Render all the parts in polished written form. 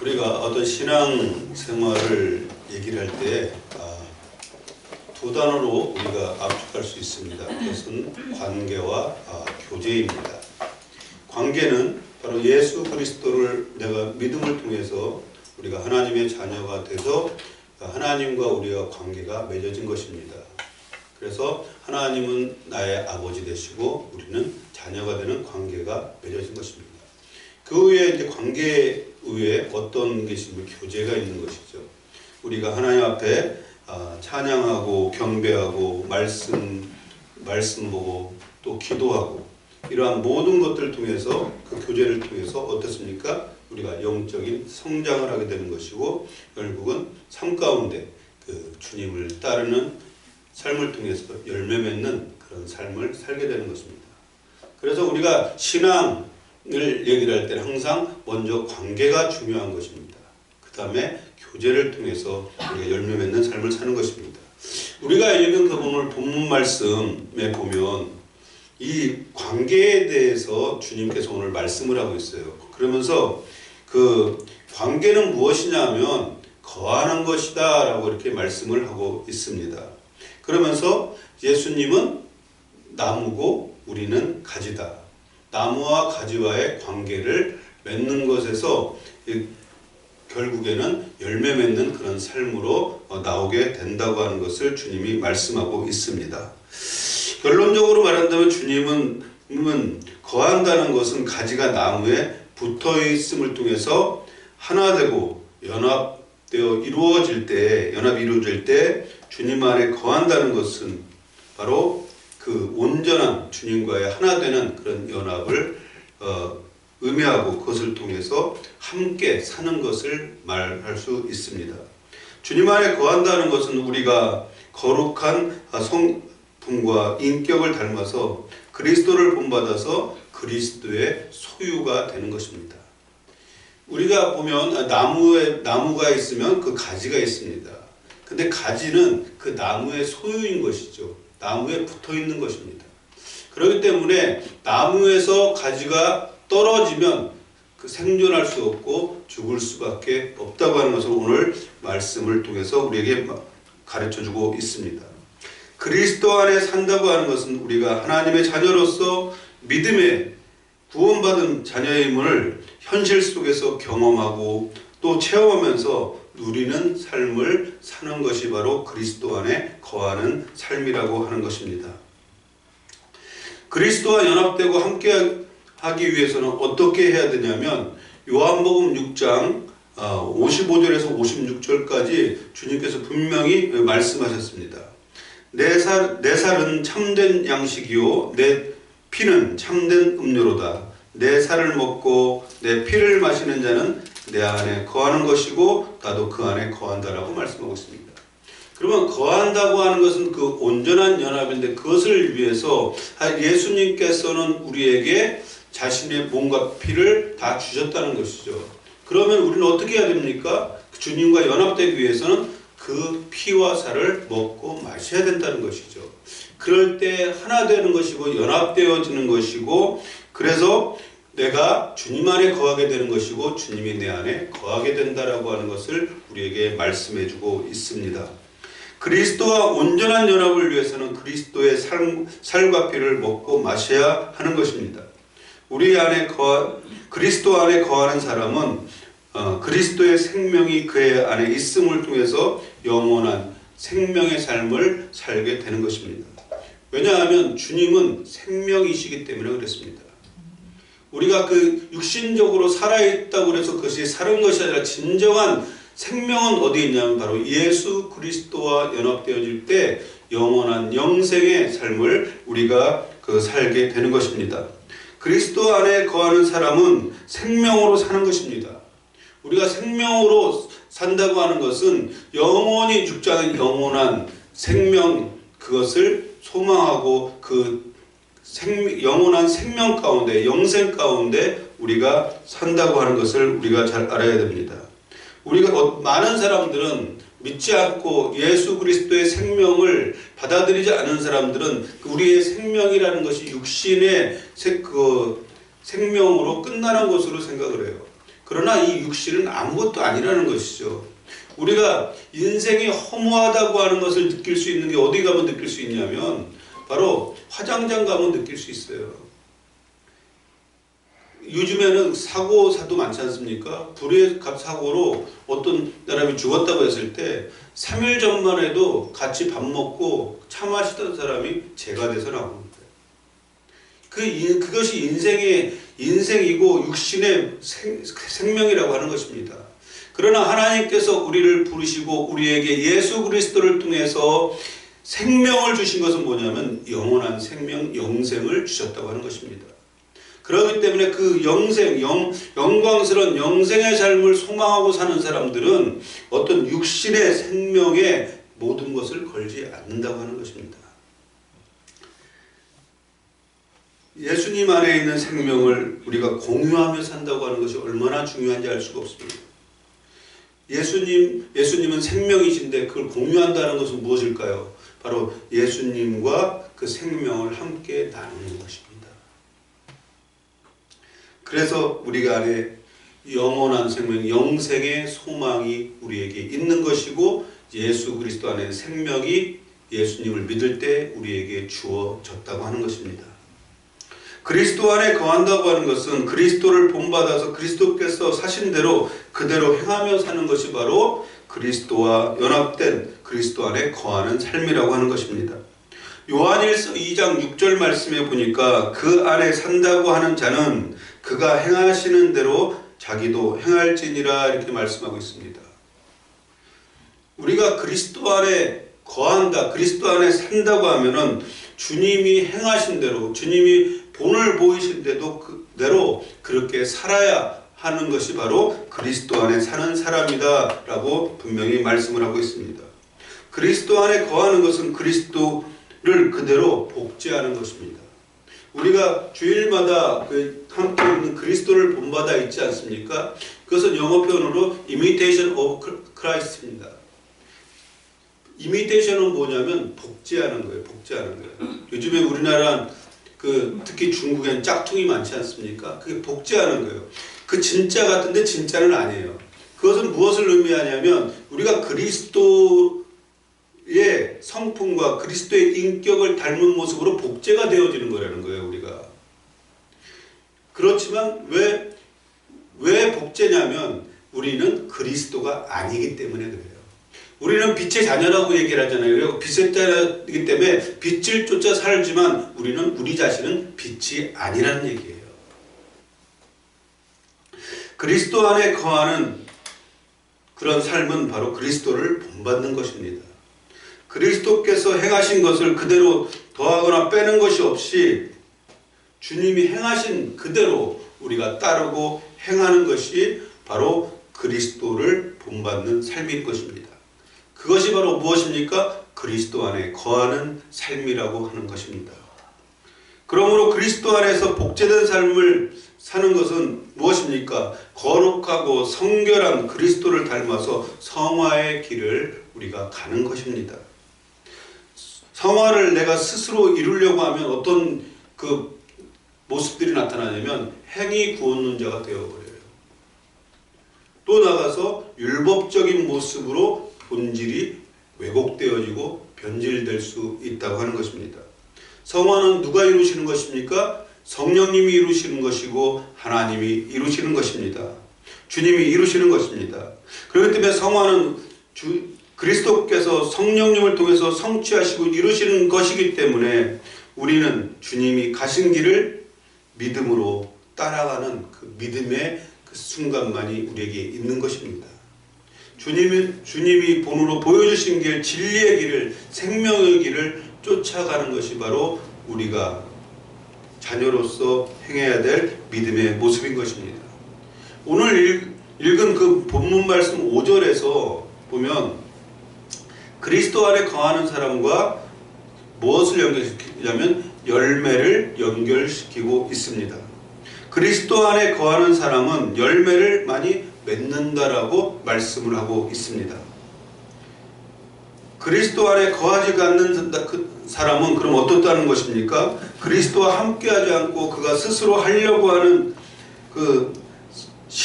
우리가 어떤 신앙 생활을 얘기를 할 때 두 단어로 우리가 압축할 수 있습니다. 그것은 관계와 교제입니다. 관계는 바로 예수 그리스도를 내가 믿음을 통해서 우리가 하나님의 자녀가 돼서 하나님과 우리와 관계가 맺어진 것입니다. 그래서 하나님은 나의 아버지 되시고 우리는 자녀가 되는 관계가 맺어진 것입니다. 그 외에 이제 관계 외에 어떤 것이 교제가 있는 것이죠. 우리가 하나님 앞에 찬양하고 경배하고 말씀 보고 또 기도하고 이러한 모든 것들을 통해서 그 교제를 통해서 어떻습니까? 우리가 영적인 성장을 하게 되는 것이고 결국은 삶 가운데 그 주님을 따르는 삶을 통해서 열매 맺는 그런 삶을 살게 되는 것입니다. 그래서 우리가 신앙을 얘기를 할 때는 항상 먼저 관계가 중요한 것입니다. 그 다음에 교제를 통해서 우리가 열매 맺는 삶을 사는 것입니다. 우리가 읽은 그 본문 말씀에 보면 이 관계에 대해서 주님께서 오늘 말씀을 하고 있어요. 그러면서 그 관계는 무엇이냐 하면 거하는 것이다 라고 이렇게 말씀을 하고 있습니다. 그러면서 예수님은 나무고 우리는 가지다. 나무와 가지와의 관계를 맺는 것에서 결국에는 열매 맺는 그런 삶으로 나오게 된다고 하는 것을 주님이 말씀하고 있습니다. 결론적으로 말한다면 주님은 거한다는 것은 가지가 나무에 붙어 있음을 통해서 하나 되고 연합되어 연합이 이루어질 때 주님 안에 거한다는 것은 바로 그 온전한 주님과의 하나 되는 그런 연합을 의미하고 그것을 통해서 함께 사는 것을 말할 수 있습니다. 주님 안에 거한다는 것은 우리가 거룩한 성품과 인격을 닮아서 그리스도를 본받아서 그리스도의 소유가 되는 것입니다. 우리가 보면 나무가 있으면 그 가지가 있습니다. 근데 가지는 그 나무의 소유인 것이죠. 나무에 붙어 있는 것입니다. 그렇기 때문에 나무에서 가지가 떨어지면 그 생존할 수 없고 죽을 수밖에 없다고 하는 것을 오늘 말씀을 통해서 우리에게 가르쳐주고 있습니다. 그리스도 안에 산다고 하는 것은 우리가 하나님의 자녀로서 믿음에 구원받은 자녀임을 현실 속에서 경험하고 또 체험하면서 누리는 삶을 사는 것이 바로 그리스도 안에 거하는 삶이라고 하는 것입니다. 그리스도와 연합되고 함께 하기 위해서는 어떻게 해야 되냐면 요한복음 6장 55절에서 56절까지 주님께서 분명히 말씀하셨습니다. 내 살은 참된 양식이요 내 피는 참된 음료로다. 내 살을 먹고 내 피를 마시는 자는 내 안에 거하는 것이고 나도 그 안에 거한다라고 말씀하고 있습니다. 그러면 거한다고 하는 것은 그 온전한 연합인데 그것을 위해서 예수님께서는 우리에게 자신의 몸과 피를 다 주셨다는 것이죠. 그러면 우리는 어떻게 해야 됩니까? 주님과 연합되기 위해서는 그 피와 살을 먹고 마셔야 된다는 것이죠. 그럴 때 하나 되는 것이고 연합되어지는 것이고 그래서 내가 주님 안에 거하게 되는 것이고 주님이 내 안에 거하게 된다라고 하는 것을 우리에게 말씀해 주고 있습니다. 그리스도와 온전한 연합을 위해서는 그리스도의 살과 피를 먹고 마셔야 하는 것입니다. 그리스도 안에 거하는 사람은 그리스도의 생명이 그의 안에 있음을 통해서 영원한 생명의 삶을 살게 되는 것입니다. 왜냐하면 주님은 생명이시기 때문에 그렇습니다. 우리가 그 육신적으로 살아있다고 해서 그것이 사는 것이 아니라 진정한 생명은 어디 있냐면 바로 예수 그리스도와 연합되어질 때 영원한 영생의 삶을 우리가 살게 되는 것입니다. 그리스도 안에 거하는 사람은 생명으로 사는 것입니다. 우리가 생명으로 산다고 하는 것은 영원히 죽지 않은 영원한 생명 그것을 소망하고 그 영원한 생명 가운데 영생 가운데 우리가 산다고 하는 것을 우리가 잘 알아야 됩니다. 우리가 많은 사람들은 믿지 않고 예수 그리스도의 생명을 받아들이지 않은 사람들은 우리의 생명이라는 것이 육신의 생명으로 끝나는 것으로 생각을 해요. 그러나 이 육신은 아무것도 아니라는 것이죠. 우리가 인생이 허무하다고 하는 것을 느낄 수 있는 게 어디 가면 느낄 수 있냐면 바로 화장장 가면 느낄 수 있어요. 요즘에는 사고사도 많지 않습니까? 불의 사고로 어떤 사람이 죽었다고 했을 때 3일 전만 해도 같이 밥 먹고 차 마시던 사람이 죄가 돼서 나오는 거예요. 그것이 인생이고 육신의 생명이라고 하는 것입니다. 그러나 하나님께서 우리를 부르시고 우리에게 예수 그리스도를 통해서 생명을 주신 것은 뭐냐면 영원한 생명, 영생을 주셨다고 하는 것입니다. 그렇기 때문에 그 영광스러운 영생의 삶을 소망하고 사는 사람들은 어떤 육신의 생명에 모든 것을 걸지 않는다고 하는 것입니다. 예수님 안에 있는 생명을 우리가 공유하며 산다고 하는 것이 얼마나 중요한지 알 수가 없습니다. 예수님은 생명이신데 그걸 공유한다는 것은 무엇일까요? 바로 예수님과 그 생명을 함께 나누는 것입니다. 그래서 우리가 안에 영원한 생명, 영생의 소망이 우리에게 있는 것이고 예수 그리스도 안에 생명이 예수님을 믿을 때 우리에게 주어졌다고 하는 것입니다. 그리스도 안에 거한다고 하는 것은 그리스도를 본받아서 그리스도께서 사신 대로 그대로 행하며 사는 것이 바로 그리스도와 연합된 그리스도 안에 거하는 삶이라고 하는 것입니다. 요한일서 2장 6절 말씀에 보니까 그 안에 산다고 하는 자는 그가 행하시는 대로 자기도 행할지니라 이렇게 말씀하고 있습니다. 우리가 그리스도 안에 거한다, 그리스도 안에 산다고 하면은 주님이 행하신 대로, 주님이 본을 보이신 대로 그렇게 살아야 하는 것이 바로 그리스도 안에 사는 사람이다 라고 분명히 말씀을 하고 있습니다. 그리스도 안에 거하는 것은 그리스도를 그대로 복제하는 것입니다. 우리가 주일마다 함께 있는 그리스도를 본받아 있지 않습니까? 그것은 영어 표현으로 imitation of Christ입니다. imitation은 뭐냐면 복제하는 거예요. 복제하는 거예요. 요즘에 우리나라 특히 중국엔 짝퉁이 많지 않습니까? 그게 복제하는 거예요. 그 진짜 같은데 진짜는 아니에요. 그것은 무엇을 의미하냐면 우리가 그리스도의 성품과 그리스도의 인격을 닮은 모습으로 복제가 되어지는 거라는 거예요. 우리가. 그렇지만 왜 복제냐면 우리는 그리스도가 아니기 때문에 그래요. 우리는 빛의 자녀라고 얘기를 하잖아요. 빛의 자녀이기 때문에 빛을 쫓아 살지만 우리 자신은 빛이 아니라는 얘기예요. 그리스도 안에 거하는 그런 삶은 바로 그리스도를 본받는 것입니다. 그리스도께서 행하신 것을 그대로 더하거나 빼는 것이 없이 주님이 행하신 그대로 우리가 따르고 행하는 것이 바로 그리스도를 본받는 삶인 것입니다. 그것이 바로 무엇입니까? 그리스도 안에 거하는 삶이라고 하는 것입니다. 그러므로 그리스도 안에서 복제된 삶을 사는 것은 무엇입니까? 거룩하고 성결한 그리스도를 닮아서 성화의 길을 우리가 가는 것입니다. 성화를 내가 스스로 이루려고 하면 어떤 모습들이 나타나냐면 행위 구원론 자가 되어버려요. 또 나가서 율법적인 모습으로 본질이 왜곡되어지고 변질될 수 있다고 하는 것입니다. 성화는 누가 이루시는 것입니까? 성령님이 이루시는 것이고 하나님이 이루시는 것입니다. 주님이 이루시는 것입니다. 그렇기 때문에 성화는 그리스도께서 성령님을 통해서 성취하시고 이루시는 것이기 때문에 우리는 주님이 가신 길을 믿음으로 따라가는 그 믿음의 그 순간만이 우리에게 있는 것입니다. 주님이 본으로 보여주신 길, 진리의 길을, 생명의 길을 쫓아가는 것이 바로 우리가 자녀로서 행해야 될 믿음의 모습인 것입니다. 오늘 읽은 그 본문 말씀 5절에서 보면 그리스도 안에 거하는 사람과 무엇을 연결시키냐면 열매를 연결시키고 있습니다. 그리스도 안에 거하는 사람은 열매를 많이 맺는다라고 말씀을 하고 있습니다. 그리스도 안에 거하지 않는 그 사람은 그럼 어떻다는 것입니까? 그리스도와 함께하지 않고 그가 스스로 하려고 하는 그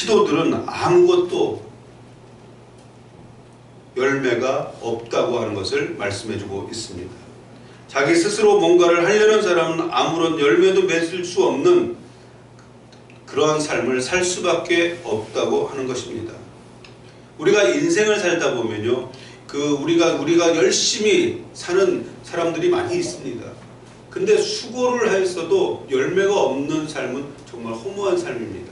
시도들은 아무것도 열매가 없다고 하는 것을 말씀해주고 있습니다. 자기 스스로 뭔가를 하려는 사람은 아무런 열매도 맺을 수 없는 그러한 삶을 살 수밖에 없다고 하는 것입니다. 우리가 인생을 살다 보면요, 우리가 열심히 사는 사람들이 많이 있습니다. 근데 수고를 했어도 열매가 없는 삶은 정말 허무한 삶입니다.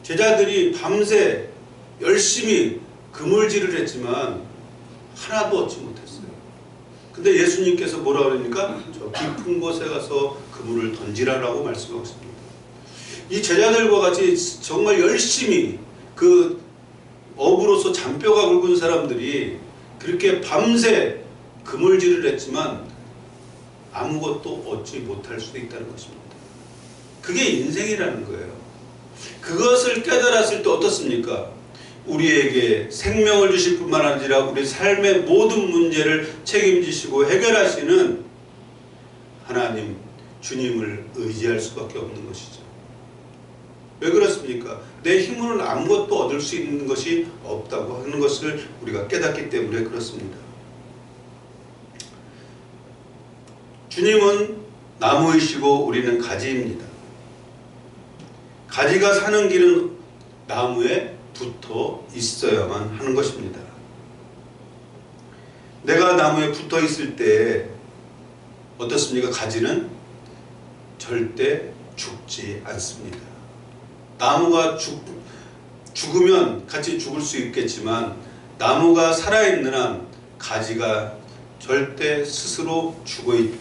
제자들이 밤새 열심히 그물질을 했지만 하나도 얻지 못했어요. 근데 예수님께서 뭐라 그러니까 저 깊은 곳에 가서 그물을 던지라라고 말씀하고 있습니다. 이 제자들과 같이 정말 열심히 그 업으로서 잔뼈가 굵은 사람들이 그렇게 밤새 그물질을 했지만 아무것도 얻지 못할 수도 있다는 것입니다. 그게 인생이라는 거예요. 그것을 깨달았을 때 어떻습니까? 우리에게 생명을 주실 뿐만 아니라 우리 삶의 모든 문제를 책임지시고 해결하시는 하나님, 주님을 의지할 수밖에 없는 것이죠. 왜 그렇습니까? 내 힘으로는 아무것도 얻을 수 있는 것이 없다고 하는 것을 우리가 깨닫기 때문에 그렇습니다. 주님은 나무이시고 우리는 가지입니다. 가지가 사는 길은 나무에 붙어 있어야만 하는 것입니다. 내가 나무에 붙어 있을 때 어떻습니까? 가지는 절대 죽지 않습니다. 나무가 죽으면 같이 죽을 수 있겠지만 나무가 살아있는 한 가지가 절대 스스로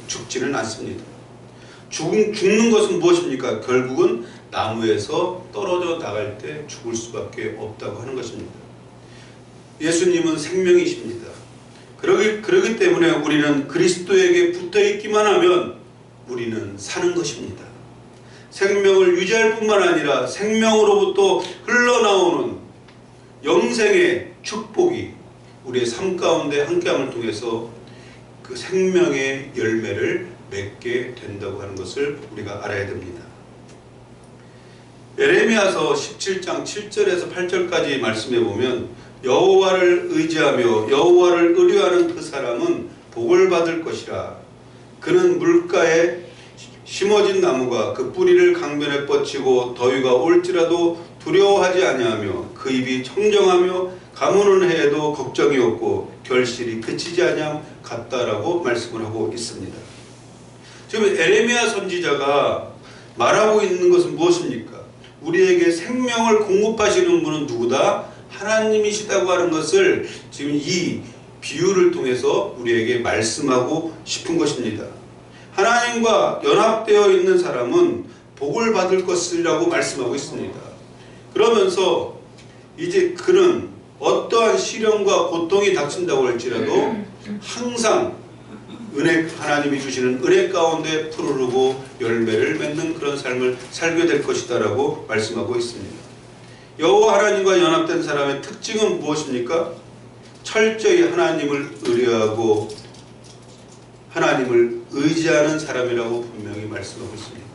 죽지는 않습니다. 죽는 것은 무엇입니까? 결국은 나무에서 떨어져 나갈 때 죽을 수밖에 없다고 하는 것입니다. 예수님은 생명이십니다. 그러기 때문에 우리는 그리스도에게 붙어있기만 하면 우리는 사는 것입니다. 생명을 유지할 뿐만 아니라 생명으로부터 흘러나오는 영생의 축복이 우리의 삶 가운데 함께함을 통해서 그 생명의 열매를 맺게 된다고 하는 것을 우리가 알아야 됩니다. 예레미야서 17장 7절에서 8절까지 말씀해 보면 여호와를 의지하며 여호와를 의뢰하는 그 사람은 복을 받을 것이라. 그는 물가에 심어진 나무가 그 뿌리를 강변에 뻗치고 더위가 올지라도 두려워하지 아니하며 그 입이 청정하며 가무는 해에도 걱정이 없고 결실이 그치지 아니함 같다라고 말씀을 하고 있습니다. 지금 예레미야 선지자가 말하고 있는 것은 무엇입니까? 우리에게 생명을 공급하시는 분은 누구다? 하나님이시다고 하는 것을 지금 이 비유를 통해서 우리에게 말씀하고 싶은 것입니다. 하나님과 연합되어 있는 사람은 복을 받을 것이라고 말씀하고 있습니다. 그러면서 이제 그는 어떠한 시련과 고통이 닥친다고 할지라도 항상 하나님이 주시는 은혜 가운데 푸르르고 열매를 맺는 그런 삶을 살게 될 것이다 라고 말씀하고 있습니다. 여호와 하나님과 연합된 사람의 특징은 무엇입니까? 철저히 하나님을 의뢰하고 하나님을 의지하는 사람이라고 분명히 말씀하고 있습니다.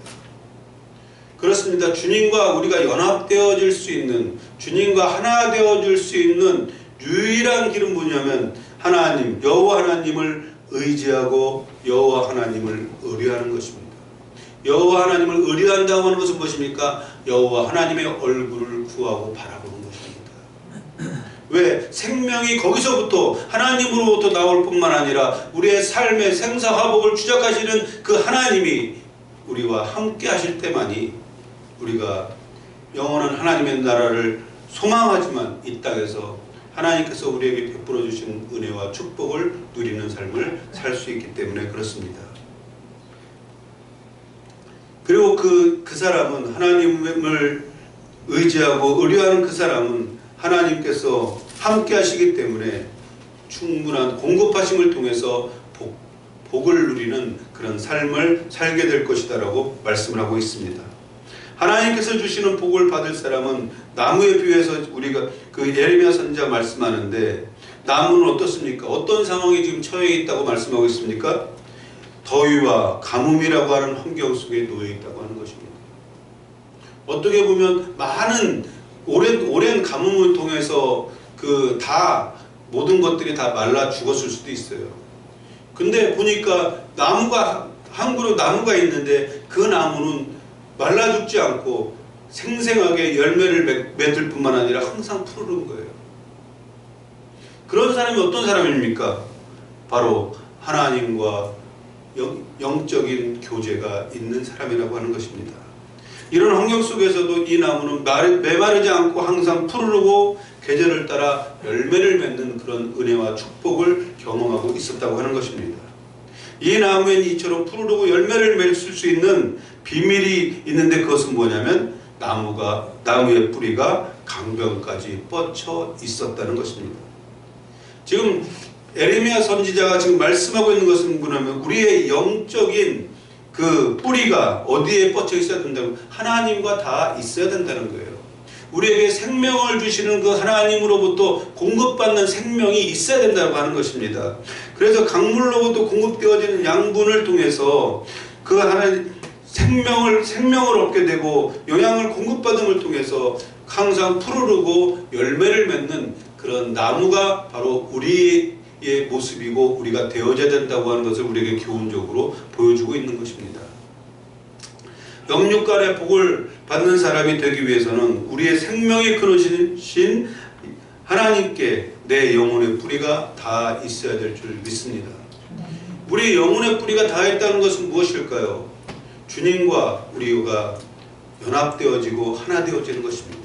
그렇습니다. 주님과 우리가 연합되어질 수 있는, 주님과 하나 되어질 수 있는 유일한 길은 뭐냐면 하나님, 여호와 하나님을 의지하고 여호와 하나님을 의뢰하는 것입니다. 여호와 하나님을 의뢰한다고 하는 것은 무엇입니까? 여호와 하나님의 얼굴을 구하고 바라보는 것입니다. 왜? 생명이 거기서부터 하나님으로부터 나올 뿐만 아니라 우리의 삶의 생사화복을 추적하시는 그 하나님이 우리와 함께 하실 때만이 우리가 영원한 하나님의 나라를 소망하지만 이 땅에서 하나님께서 우리에게 베풀어 주신 은혜와 축복을 누리는 삶을 살 수 있기 때문에 그렇습니다. 그리고 그 사람은 하나님을 의지하고 의뢰하는 그 사람은 하나님께서 함께 하시기 때문에 충분한 공급하심을 통해서 복을 누리는 그런 삶을 살게 될 것이다 라고 말씀을 하고 있습니다. 하나님께서 주시는 복을 받을 사람은 나무에 비유해서 우리가 그 예레미야 선지자 말씀하는데 나무는 어떻습니까? 어떤 상황이 지금 처해 있다고 말씀하고 있습니까? 더위와 가뭄이라고 하는 환경 속에 놓여 있다고 하는 것입니다. 어떻게 보면 많은 오랜 가뭄을 통해서 다 모든 것들이 다 말라 죽었을 수도 있어요. 근데 보니까 한 그루 나무가 있는데 그 나무는 말라 죽지 않고 생생하게 열매를 맺을 뿐만 아니라 항상 푸르른 거예요. 그런 사람이 어떤 사람입니까? 바로 하나님과 영적인 교제가 있는 사람이라고 하는 것입니다. 이런 환경 속에서도 이 나무는 메마르지 않고 항상 푸르르고 계절을 따라 열매를 맺는 그런 은혜와 축복을 경험하고 있었다고 하는 것입니다. 이 나무엔 이처럼 푸르르고 열매를 맺을 수 있는 비밀이 있는데 그것은 뭐냐면 나무의 뿌리가 강변까지 뻗쳐 있었다는 것입니다. 지금 에레미야 선지자가 지금 말씀하고 있는 것은 뭐냐면 우리의 영적인 그 뿌리가 어디에 뻗쳐 있어야 된다고? 하나님과 다 있어야 된다는 거예요. 우리에게 생명을 주시는 그 하나님으로부터 공급받는 생명이 있어야 된다고 하는 것입니다. 그래서 강물로부터 공급되어지는 양분을 통해서 그 하나님 생명을 얻게 되고 영양을 공급받음을 통해서 항상 푸르르고 열매를 맺는 그런 나무가 바로 우리의 모습이고 우리가 되어져야 된다고 하는 것을 우리에게 교훈적으로 보여주고 있는 것입니다. 영육간의 복을 받는 사람이 되기 위해서는 우리의 생명의 근원이신 하나님께 내 영혼의 뿌리가 다 있어야 될 줄 믿습니다. 우리 영혼의 뿌리가 다 있다는 것은 무엇일까요? 주님과 우리가 연합되어지고 하나 되어지는 것입니다.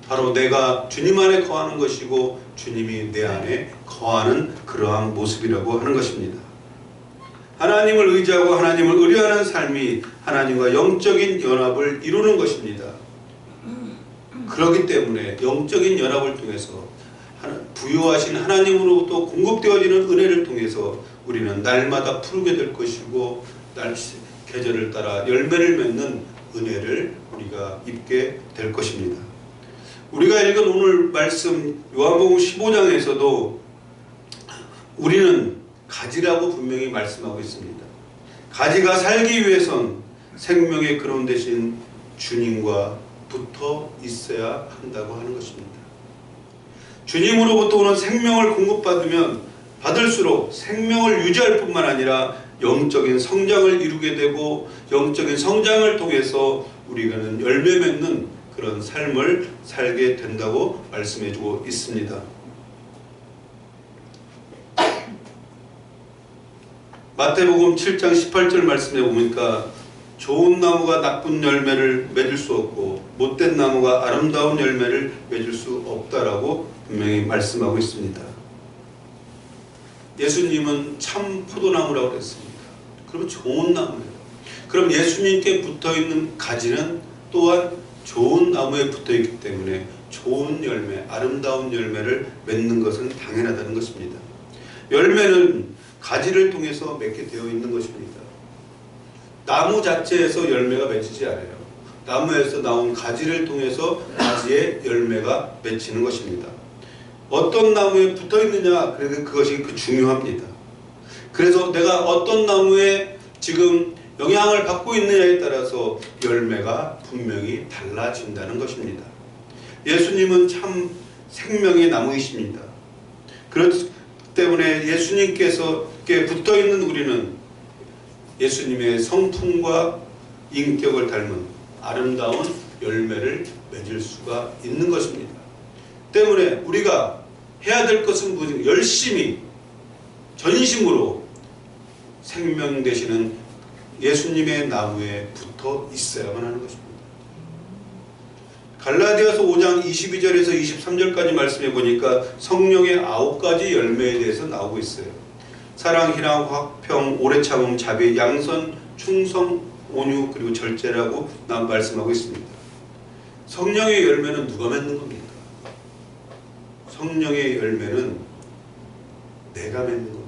바로 내가 주님 안에 거하는 것이고 주님이 내 안에 거하는 그러한 모습이라고 하는 것입니다. 하나님을 의지하고 하나님을 의뢰하는 삶이 하나님과 영적인 연합을 이루는 것입니다. 그렇기 때문에 영적인 연합을 통해서 부유하신 하나님으로부터 공급되어지는 은혜를 통해서 우리는 날마다 푸르게 될 것이고 계절을 따라 열매를 맺는 은혜를 우리가 입게 될 것입니다. 우리가 읽은 오늘 말씀 요한복음 15장에서도 우리는 가지라고 분명히 말씀하고 있습니다. 가지가 살기 위해선 생명의 근원 되신 주님과 붙어 있어야 한다고 하는 것입니다. 주님으로부터 오는 생명을 공급받으면 받을수록 생명을 유지할 뿐만 아니라 영적인 성장을 이루게 되고 영적인 성장을 통해서 우리가는 열매 맺는 그런 삶을 살게 된다고 말씀해주고 있습니다. 마태복음 7장 18절 말씀에 보니까 좋은 나무가 나쁜 열매를 맺을 수 없고 못된 나무가 아름다운 열매를 맺을 수 없다라고 분명히 말씀하고 있습니다. 예수님은 참 포도나무라고 그랬습니다. 그러면 좋은 나무예요. 그럼 예수님께 붙어있는 가지는 또한 좋은 나무에 붙어있기 때문에 좋은 열매, 아름다운 열매를 맺는 것은 당연하다는 것입니다. 열매는 가지를 통해서 맺게 되어 있는 것입니다. 나무 자체에서 열매가 맺히지 않아요. 나무에서 나온 가지를 통해서 가지의 열매가 맺히는 것입니다. 어떤 나무에 붙어 있느냐, 그것이 중요합니다. 그래서 내가 어떤 나무에 지금 영향을 받고 있느냐에 따라서 열매가 분명히 달라진다는 것입니다. 예수님은 참 생명의 나무이십니다. 그렇기 때문에 예수님께서께 붙어있는 우리는 예수님의 성품과 인격을 닮은 아름다운 열매를 맺을 수가 있는 것입니다. 때문에 우리가 해야 될 것은 무엇인가? 열심히 전심으로 생명 되시는 예수님의 나무에 붙어 있어야만 하는 것입니다. 갈라디아서 5장 22절에서 23절까지 말씀해 보니까 성령의 9가지 열매에 대해서 나오고 있어요. 사랑, 희랑, 화평, 오래 참음, 자비, 양선, 충성, 온유, 그리고 절제라고 말씀하고 있습니다. 성령의 열매는 누가 맺는 겁니까? 성령의 열매는 내가 맺는 겁니다.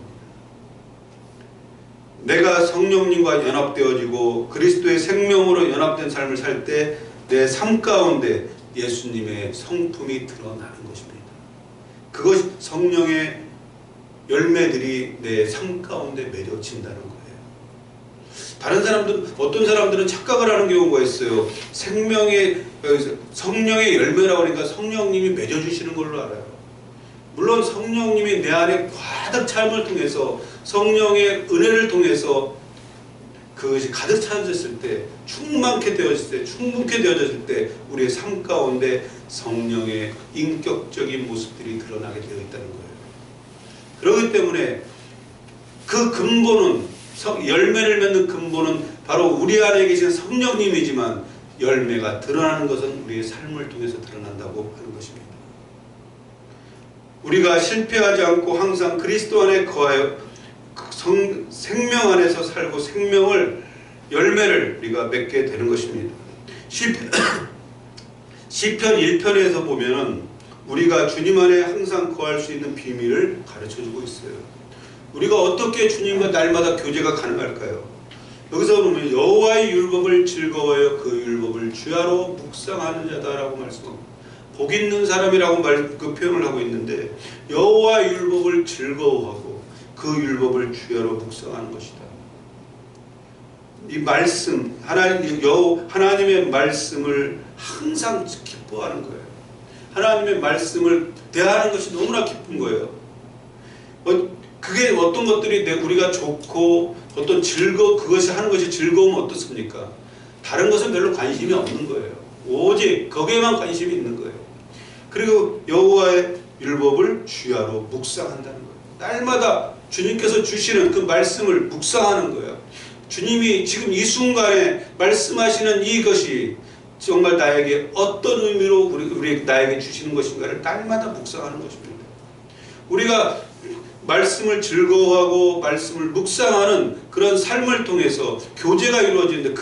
내가 성령님과 연합되어지고 그리스도의 생명으로 연합된 삶을 살 때 내 삶 가운데 예수님의 성품이 드러나는 것입니다. 그것이 성령의 열매들이 내 삶 가운데 맺어진다는 거예요. 다른 사람들은, 어떤 사람들은 착각을 하는 경우가 있어요. 성령의 열매라고 하니까 성령님이 맺어주시는 걸로 알아요. 물론 성령님이 내 안에 가득 찰음을 통해서, 성령의 은혜를 통해서 그것이 가득 차졌을 때, 충만케 되어졌을 때 우리의 삶 가운데 성령의 인격적인 모습들이 드러나게 되어 있다는 거예요. 그렇기 때문에 그 근본은, 열매를 맺는 근본은 바로 우리 안에 계신 성령님이지만, 열매가 드러나는 것은 우리의 삶을 통해서 드러난다고 하는 것입니다. 우리가 실패하지 않고 항상 그리스도 안에 거하여 생명 안에서 살고 생명을, 열매를 우리가 맺게 되는 것입니다. 시편 1편에서 보면은 우리가 주님 안에 항상 거할 수 있는 비밀을 가르쳐주고 있어요. 우리가 어떻게 주님과 날마다 교제가 가능할까요? 여기서 보면 여호와의 율법을 즐거워하여 그 율법을 주야로 묵상하는 자다라고 말씀합니다. 복 있는 사람이라고 그 표현을 하고 있는데, 여호와의 율법을 즐거워하고 그 율법을 주야로 묵상하는 것이다. 이 말씀, 하나님의 말씀을 항상 기뻐하는 거예요. 하나님의 말씀을 대하는 것이 너무나 기쁜 거예요. 그게 어떤 것들이 우리가 좋고 어떤 그것이 하는 것이 즐거우면 어떻습니까? 다른 것은 별로 관심이 없는 거예요. 오직 거기에만 관심이 있는 거예요. 그리고 여호와의 율법을 주야로 묵상한다는 거예요. 날마다 주님께서 주시는 그 말씀을 묵상하는 거예요. 주님이 지금 이 순간에 말씀하시는 이것이 정말 나에게 어떤 의미로 나에게 주시는 것인가를 날마다 묵상하는 것입니다. 우리가 말씀을 즐거워하고 말씀을 묵상하는 그런 삶을 통해서 교제가 이루어지는데,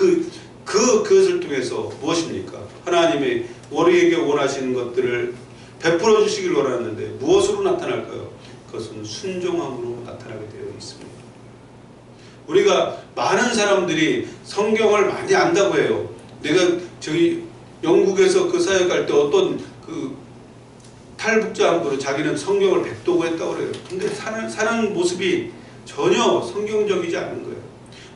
그것을 통해서 무엇입니까? 하나님이 우리에게 원하시는 것들을 베풀어 주시길 원하는데 무엇으로 나타날까요? 그것은 순종함으로 나타나게 되어 있습니다. 우리가 많은 사람들이 성경을 많이 안다고 해요. 내가 영국에서 그 사역 갈 때 어떤 탈북자한테로 자기는 성경을 백독했다고 그래요. 근데 사는 모습이 전혀 성경적이지 않은 거예요.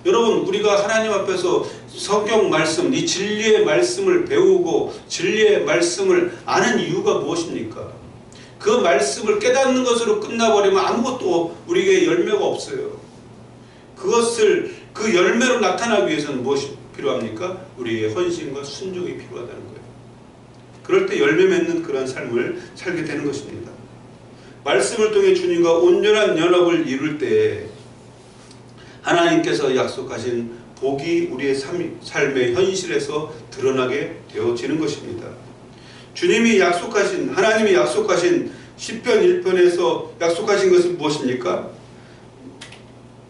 여러분, 우리가 하나님 앞에서 성경 말씀, 이 진리의 말씀을 배우고 진리의 말씀을 아는 이유가 무엇입니까? 그 말씀을 깨닫는 것으로 끝나버리면 아무것도 우리에게 열매가 없어요. 그 열매로 나타나기 위해서는 무엇이 필요합니까? 우리의 헌신과 순종이 필요하다는 거예요. 그럴 때 열매 맺는 그런 삶을 살게 되는 것입니다. 말씀을 통해 주님과 온전한 연합을 이룰 때 하나님께서 약속하신 복이 우리의 삶의 현실에서 드러나게 되어지는 것입니다. 하나님이 약속하신 시편 1편에서 약속하신 것은 무엇입니까?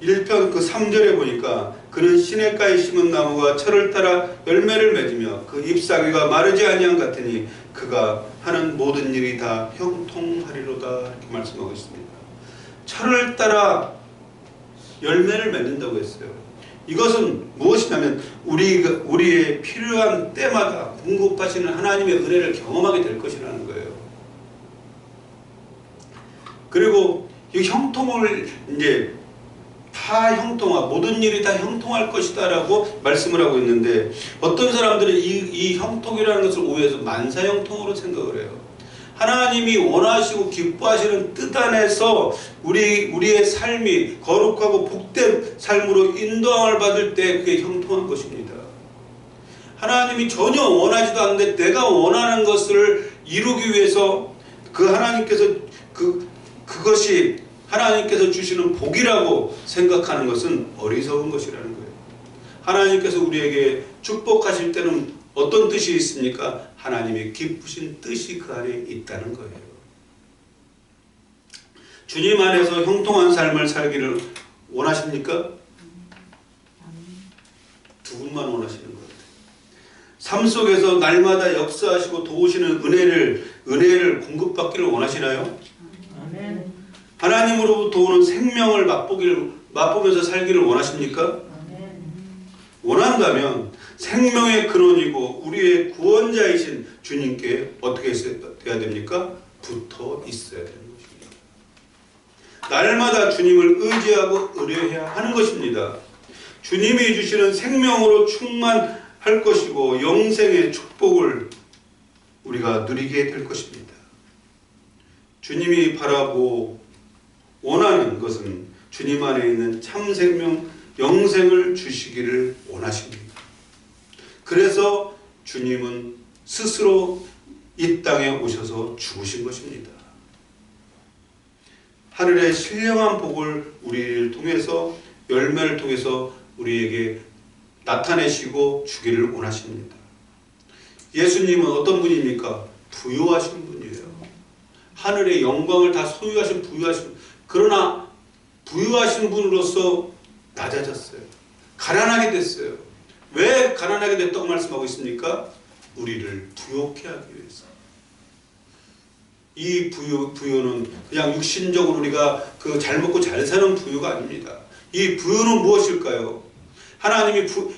1편 3절에 보니까 그는 시냇가에 심은 나무가 철을 따라 열매를 맺으며 그 잎사귀가 마르지 아니한 같으니 그가 하는 모든 일이 다 형통하리로다, 이렇게 말씀하고 있습니다. 철을 따라 열매를 맺는다고 했어요. 이것은 무엇이냐면 우리의 필요한 때마다 공급하시는 하나님의 은혜를 경험하게 될 것이라는 거예요. 그리고 이 형통을 이제 모든 일이 다 형통할 것이다 라고 말씀을 하고 있는데, 어떤 사람들은 이 형통이라는 것을 오해해서 만사형통으로 생각을 해요. 하나님이 원하시고 기뻐하시는 뜻 안에서 우리의 삶이 거룩하고 복된 삶으로 인도함을 받을 때 그게 형통한 것입니다. 하나님이 전혀 원하지도 않는데 내가 원하는 것을 이루기 위해서 그것이 하나님께서 주시는 복이라고 생각하는 것은 어리석은 것이라는 거예요. 하나님께서 우리에게 축복하실 때는 어떤 뜻이 있습니까? 하나님의 기쁘신 뜻이 그 안에 있다는 거예요. 주님 안에서 형통한 삶을 살기를 원하십니까? 두 분만 원하시는 것 같아요. 삶 속에서 날마다 역사하시고 도우시는 은혜를 공급받기를 원하시나요? 아멘. 하나님으로부터 오는 생명을 맛보면서 살기를 원하십니까? 아멘. 원한다면 생명의 근원이고 우리의 구원자이신 주님께 어떻게 해야 됩니까? 붙어 있어야 되는 것입니다. 날마다 주님을 의지하고 의뢰해야 하는 것입니다. 주님이 주시는 생명으로 충만할 것이고 영생의 축복을 우리가 누리게 될 것입니다. 주님이 바라고 원하는 것은 주님 안에 있는 참 생명, 영생을 주시기를 원하십니다. 그래서 주님은 스스로 이 땅에 오셔서 죽으신 것입니다. 하늘의 신령한 복을 우리를 통해서, 열매를 통해서 우리에게 나타내시고 주기를 원하십니다. 예수님은 어떤 분입니까? 부유하신 분이에요. 하늘의 영광을 다 소유하신 부유하신, 그러나 부유하신 분으로서 낮아졌어요. 가난하게 됐어요. 왜 가난하게 됐다고 말씀하고 있습니까? 우리를 부욕해 하기 위해서. 이 부유는 그냥 육신적으로 우리가 잘 먹고 잘 사는 부유가 아닙니다. 이 부유는 무엇일까요?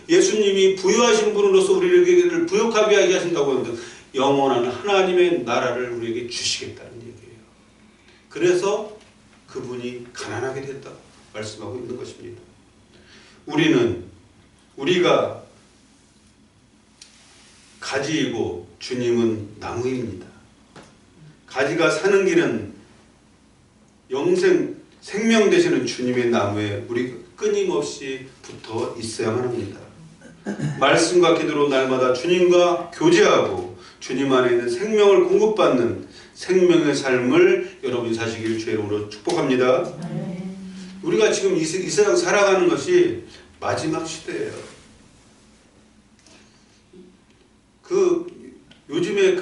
예수님이 부유하신 분으로서 우리를 부욕하게 하신다고 하는데 영원한 하나님의 나라를 우리에게 주시겠다는 얘기예요. 그래서 그분이 가난하게 됐다고 말씀하고 있는 것입니다. 우리가 가지이고 주님은 나무입니다. 가지가 사는 길은 생명 되시는 주님의 나무에 우리 끊임없이 붙어 있어야만 합니다. 말씀과 기도로 날마다 주님과 교제하고 주님 안에 있는 생명을 공급받는 생명의 삶을 여러분이 사시길 주의 이름으로 축복합니다. 우리가 지금 이 세상 살아가는 것이 마지막 시대예요. 요즘에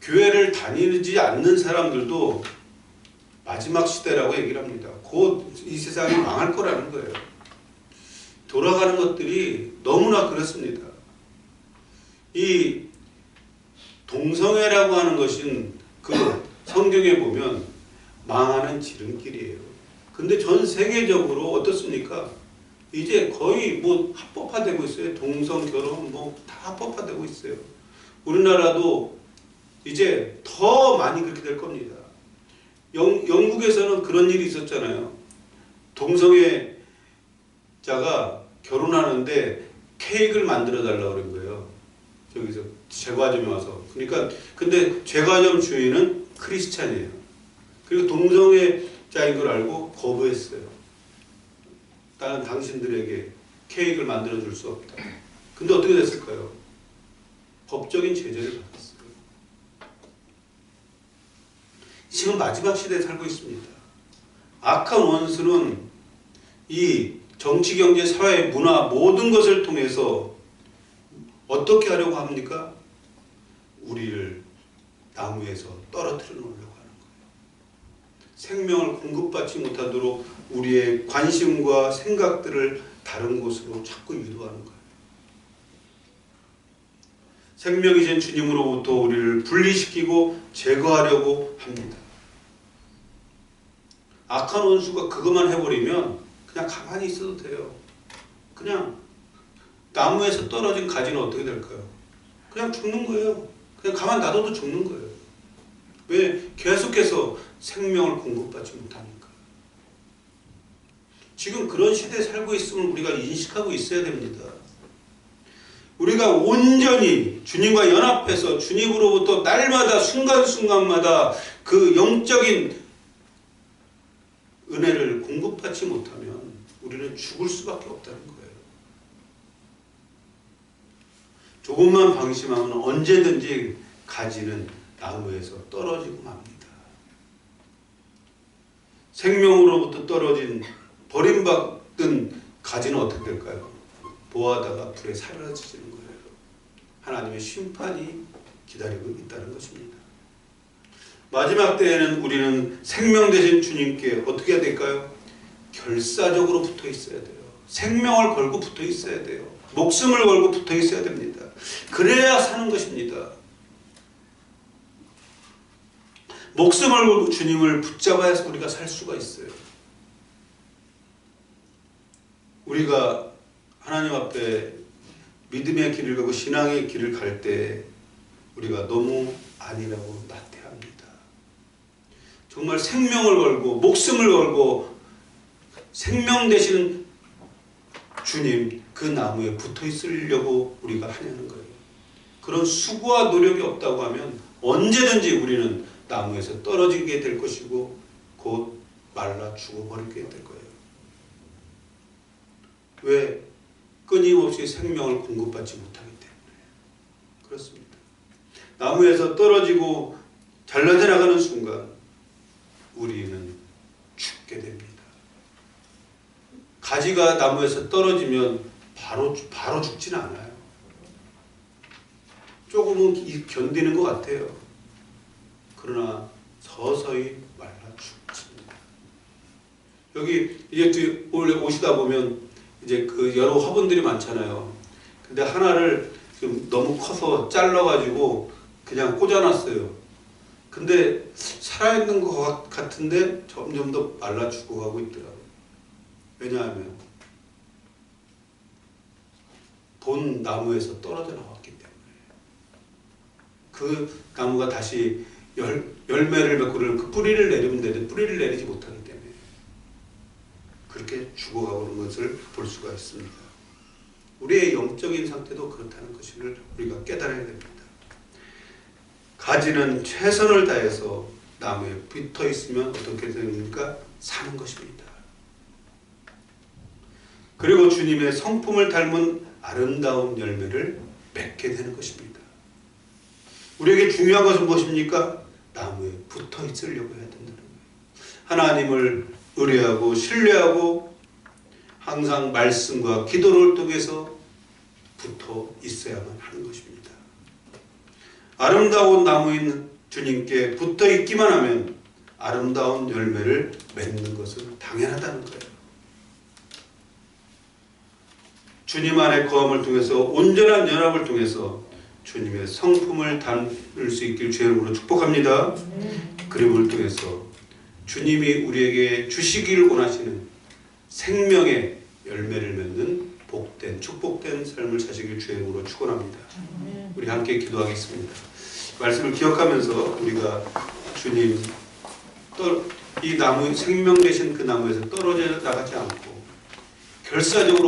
교회를 다니지 않는 사람들도 마지막 시대라고 얘기를 합니다. 곧 이 세상이 망할 거라는 거예요. 돌아가는 것들이 너무나 그렇습니다. 이 동성애라고 하는 것은 성경에 보면 망하는 지름길이에요. 근데 전 세계적으로 어떻습니까? 이제 거의 합법화되고 있어요. 동성 결혼 다 합법화되고 있어요. 우리나라도 이제 더 많이 그렇게 될 겁니다. 영국에서는 그런 일이 있었잖아요. 동성애자가 결혼하는데 케이크를 만들어 달라고 그런 거예요. 저기서 제과점에 와서. 근데 제과점 주인은 크리스찬이에요. 그리고 동성애자인 걸 알고 거부했어요. 나는 당신들에게 케이크를 만들어 줄 수 없다. 근데 어떻게 됐을까요? 법적인 제재를 받았어요. 지금 마지막 시대에 살고 있습니다. 악한 원수는 이 정치, 경제, 사회, 문화 모든 것을 통해서 어떻게 하려고 합니까? 우리를 나무에서 떨어뜨려 놓으려고 하는 거예요. 생명을 공급받지 못하도록 우리의 관심과 생각들을 다른 곳으로 자꾸 유도하는 거예요. 생명이신 주님으로부터 우리를 분리시키고 제거하려고 합니다. 악한 원수가 그것만 해버리면 그냥 가만히 있어도 돼요. 그냥 나무에서 떨어진 가지는 어떻게 될까요? 그냥 죽는 거예요. 그냥 가만 놔둬도 죽는 거예요. 왜? 계속해서 생명을 공급받지 못하니까. 지금 그런 시대에 살고 있음을 우리가 인식하고 있어야 됩니다. 우리가 온전히 주님과 연합해서 주님으로부터 날마다 순간순간마다 그 영적인 은혜를 공급받지 못하면 우리는 죽을 수밖에 없다는 거예요. 조금만 방심하면 언제든지 가지는 나무에서 떨어지고 맙니다. 생명으로부터 떨어진 버림받은 가지는 어떻게 될까요? 보하다가 불에 사라지는 거예요. 하나님의 심판이 기다리고 있다는 것입니다. 마지막 때에는 우리는 생명 되신 주님께 어떻게 해야 될까요? 결사적으로 붙어 있어야 돼요. 생명을 걸고 붙어 있어야 돼요. 목숨을 걸고 붙어 있어야 됩니다. 그래야 사는 것입니다. 목숨을 걸고 주님을 붙잡아야 우리가 살 수가 있어요. 우리가 하나님 앞에 믿음의 길을 가고 신앙의 길을 갈 때 우리가 너무 아니라고 나태합니다. 정말 생명을 걸고 목숨을 걸고 생명 되시는 주님 그 나무에 붙어 있으려고 우리가 하냐는 거예요. 그런 수고와 노력이 없다고 하면 언제든지 우리는 나무에서 떨어지게 될 것이고 곧 말라 죽어버리게 될 거예요. 왜? 끊임없이 생명을 공급받지 못하기 때문에 그렇습니다. 나무에서 떨어지고 잘라져 나가는 순간 우리는 죽게 됩니다. 가지가 나무에서 떨어지면 바로 죽지는 않아요. 조금은 견디는 것 같아요. 그러나 서서히 말라 죽습니다. 여기 이제 원래 오시다 보면 이제 그 여러 화분들이 많잖아요. 근데 하나를 좀 너무 커서 잘라가지고 그냥 꽂아놨어요. 근데 살아있는 것 같은데 점점 더 말라 죽어가고 있더라고요. 왜냐하면 본 나무에서 떨어져 나왔기 때문에 그 나무가 다시 열매를 맺고 그 뿌리를 내리면 되는데 뿌리를 내리지 못하기 때문에 그렇게 죽어가고 있는 것을 볼 수가 있습니다. 우리의 영적인 상태도 그렇다는 것을 우리가 깨달아야 됩니다. 가지는 최선을 다해서 나무에 붙어 있으면 어떻게 됩니까? 사는 것입니다. 그리고 주님의 성품을 닮은 아름다운 열매를 맺게 되는 것입니다. 우리에게 중요한 것은 무엇입니까? 나무에 붙어 있으려고 해야 된다는 거예요. 하나님을 의뢰하고 신뢰하고 항상 말씀과 기도를 통해서 붙어 있어야만 하는 것입니다. 아름다운 나무인 주님께 붙어 있기만 하면 아름다운 열매를 맺는 것은 당연하다는 거예요. 주님 안의 거함을 통해서 온전한 연합을 통해서 주님의 성품을 담을 수 있길 주의 이름으로 축복합니다. 그림을 통해서 주님이 우리에게 주시기를 원하시는 생명의 열매를 맺는 복된 축복된 삶을 사시길 주의 이름으로 축원합니다. 우리 함께 기도하겠습니다. 말씀을 기억하면서 우리가 주님 이 나무 생명 되신 그 나무에서 떨어져 나가지 않고 결사적으로